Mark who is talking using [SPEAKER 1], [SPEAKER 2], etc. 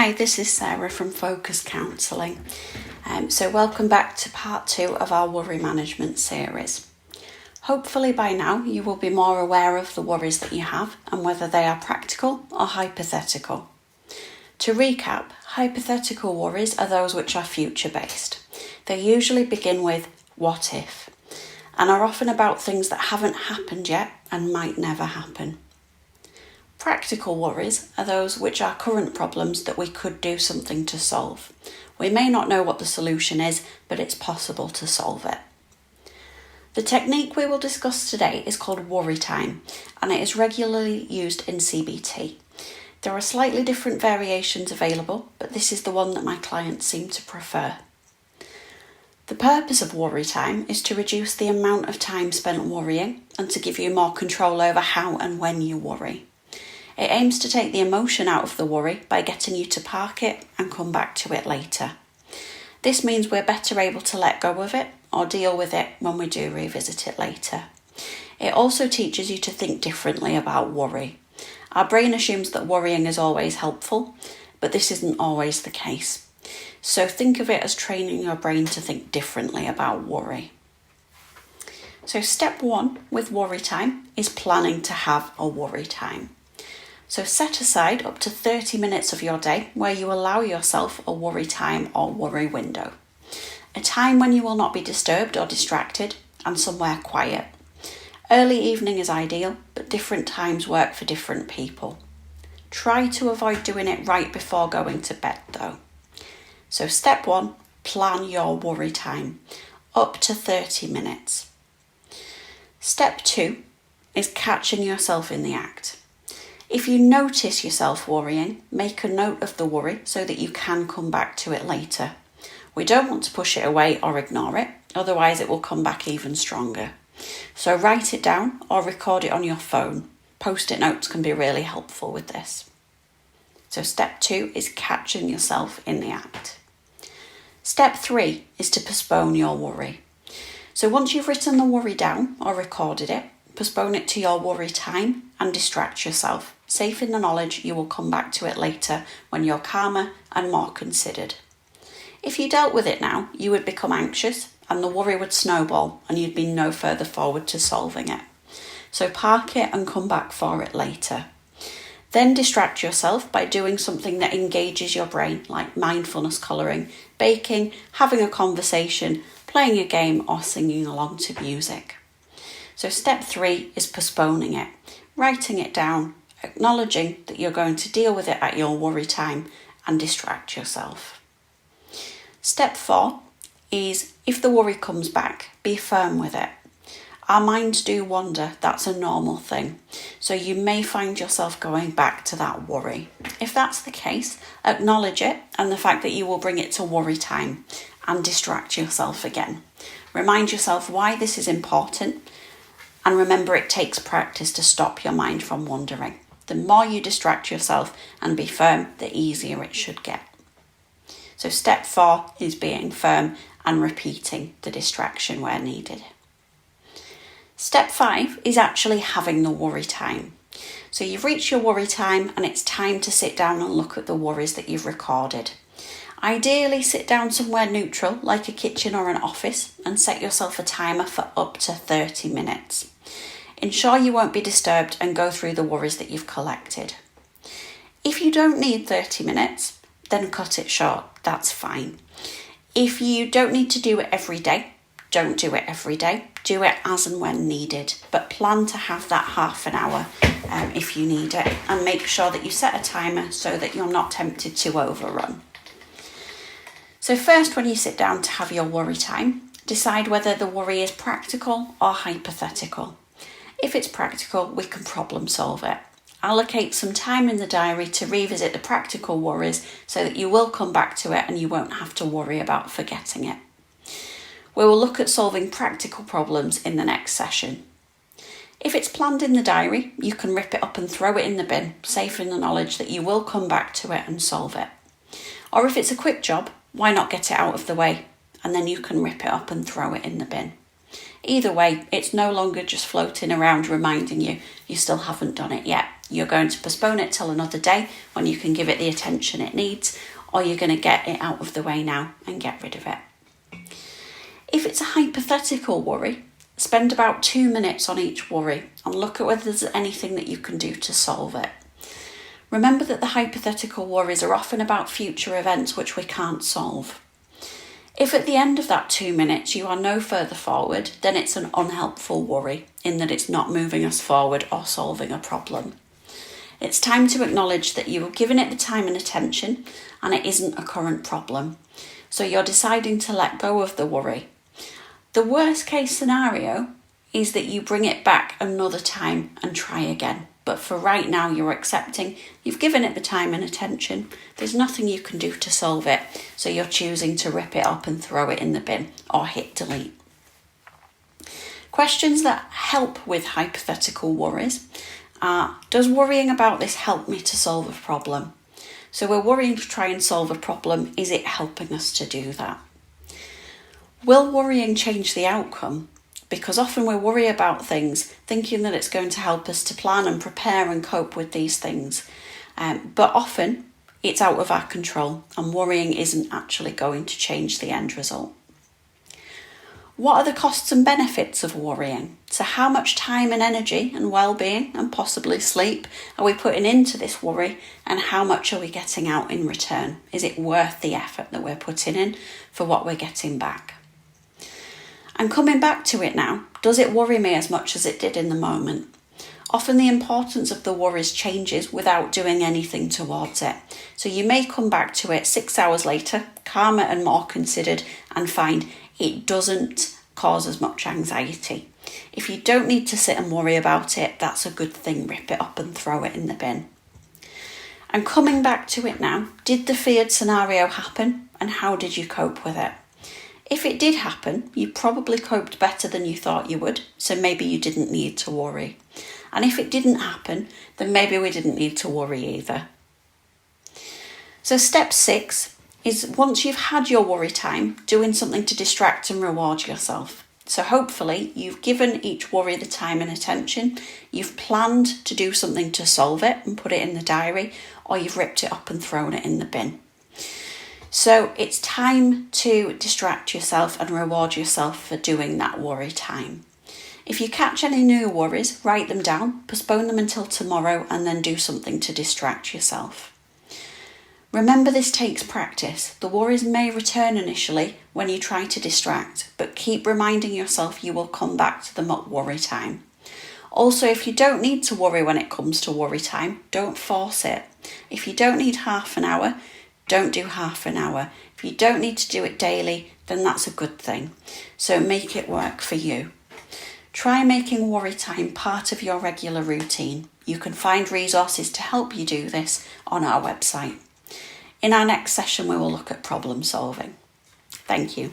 [SPEAKER 1] Hi, this is Sarah from Focus Counselling. So welcome back to part 2 of our worry management series. Hopefully by now you will be more aware of the worries that you have and whether they are practical or hypothetical. To recap, hypothetical worries are those which are future-based. They usually begin with what if and are often about things that haven't happened yet and might never happen. Practical worries are those which are current problems that we could do something to solve. We may not know what the solution is, but it's possible to solve it. The technique we will discuss today is called worry time, and it is regularly used in CBT. There are slightly different variations available, but this is the one that my clients seem to prefer. The purpose of worry time is to reduce the amount of time spent worrying and to give you more control over how and when you worry. It aims to take the emotion out of the worry by getting you to park it and come back to it later. This means we're better able to let go of it or deal with it when we do revisit it later. It also teaches you to think differently about worry. Our brain assumes that worrying is always helpful, but this isn't always the case. So think of it as training your brain to think differently about worry. So step 1 with worry time is planning to have a worry time. So set aside up to 30 minutes of your day where you allow yourself a worry time or worry window. A time when you will not be disturbed or distracted and somewhere quiet. Early evening is ideal, but different times work for different people. Try to avoid doing it right before going to bed though. So step 1, plan your worry time, up to 30 minutes. Step 2 is catching yourself in the act. If you notice yourself worrying, make a note of the worry so that you can come back to it later. We don't want to push it away or ignore it, otherwise it will come back even stronger. So write it down or record it on your phone. Post-it notes can be really helpful with this. So step 2 is catching yourself in the act. Step 3 is to postpone your worry. So once you've written the worry down or recorded it, postpone it to your worry time and distract yourself, safe in the knowledge you will come back to it later when you're calmer and more considered. If you dealt with it now, you would become anxious and the worry would snowball and you'd be no further forward to solving it. So park it and come back for it later. Then distract yourself by doing something that engages your brain, like mindfulness colouring, baking, having a conversation, playing a game or singing along to music. So step 3 is postponing it, writing it down, acknowledging that you're going to deal with it at your worry time and distract yourself. Step 4 is if the worry comes back, be firm with it. Our minds do wander, that's a normal thing. So you may find yourself going back to that worry. If that's the case, acknowledge it and the fact that you will bring it to worry time and distract yourself again. Remind yourself why this is important. And remember, it takes practice to stop your mind from wandering. The more you distract yourself and be firm, the easier it should get. So step 4 is being firm and repeating the distraction where needed. Step 5 is actually having the worry time. So you've reached your worry time and it's time to sit down and look at the worries that you've recorded. Ideally, sit down somewhere neutral, like a kitchen or an office, and set yourself a timer for up to 30 minutes. Ensure you won't be disturbed and go through the worries that you've collected. If you don't need 30 minutes, then cut it short, that's fine. If you don't need to do it every day, don't do it every day. Do it as and when needed, but plan to have that half an hour if you need it, and make sure that you set a timer so that you're not tempted to overrun. So first, when you sit down to have your worry time, decide whether the worry is practical or hypothetical. If it's practical, we can problem solve it. Allocate some time in the diary to revisit the practical worries so that you will come back to it and you won't have to worry about forgetting it. We will look at solving practical problems in the next session. If it's planned in the diary, you can rip it up and throw it in the bin, safe in the knowledge that you will come back to it and solve it. Or if it's a quick job, why not get it out of the way and then you can rip it up and throw it in the bin. Either way, it's no longer just floating around reminding you still haven't done it yet. You're going to postpone it till another day when you can give it the attention it needs, or you're going to get it out of the way now and get rid of it. If it's a hypothetical worry, spend about 2 minutes on each worry and look at whether there's anything that you can do to solve it. Remember that the hypothetical worries are often about future events which we can't solve. If at the end of that 2 minutes you are no further forward, then it's an unhelpful worry in that it's not moving us forward or solving a problem. It's time to acknowledge that you have given it the time and attention and it isn't a current problem. So you're deciding to let go of the worry. The worst case scenario is that you bring it back another time and try again. But for right now, you're accepting you've given it the time and attention. There's nothing you can do to solve it. So you're choosing to rip it up and throw it in the bin or hit delete. Questions that help with hypothetical worries are, does worrying about this help me to solve a problem? So we're worrying to try and solve a problem. Is it helping us to do that? Will worrying change the outcome? Because often we worry about things thinking that it's going to help us to plan and prepare and cope with these things. But often it's out of our control and worrying isn't actually going to change the end result. What are the costs and benefits of worrying? So how much time and energy and well-being and possibly sleep are we putting into this worry, and how much are we getting out in return? Is it worth the effort that we're putting in for what we're getting back? And coming back to it now, does it worry me as much as it did in the moment? Often the importance of the worries changes without doing anything towards it. So you may come back to it 6 hours later, calmer and more considered, and find it doesn't cause as much anxiety. If you don't need to sit and worry about it, that's a good thing. Rip it up and throw it in the bin. And coming back to it now, did the feared scenario happen, and how did you cope with it? If it did happen, you probably coped better than you thought you would, so maybe you didn't need to worry. And if it didn't happen, then maybe we didn't need to worry either. So step 6 is, once you've had your worry time, doing something to distract and reward yourself. So hopefully you've given each worry the time and attention, you've planned to do something to solve it and put it in the diary, or you've ripped it up and thrown it in the bin. So it's time to distract yourself and reward yourself for doing that worry time. If you catch any new worries, write them down, postpone them until tomorrow, and then do something to distract yourself. Remember, this takes practice. The worries may return initially when you try to distract, but keep reminding yourself you will come back to them at worry time. Also, if you don't need to worry when it comes to worry time, don't force it. If you don't need half an hour, don't do half an hour. If you don't need to do it daily, then that's a good thing. So make it work for you. Try making worry time part of your regular routine. You can find resources to help you do this on our website. In our next session, we will look at problem solving. Thank you.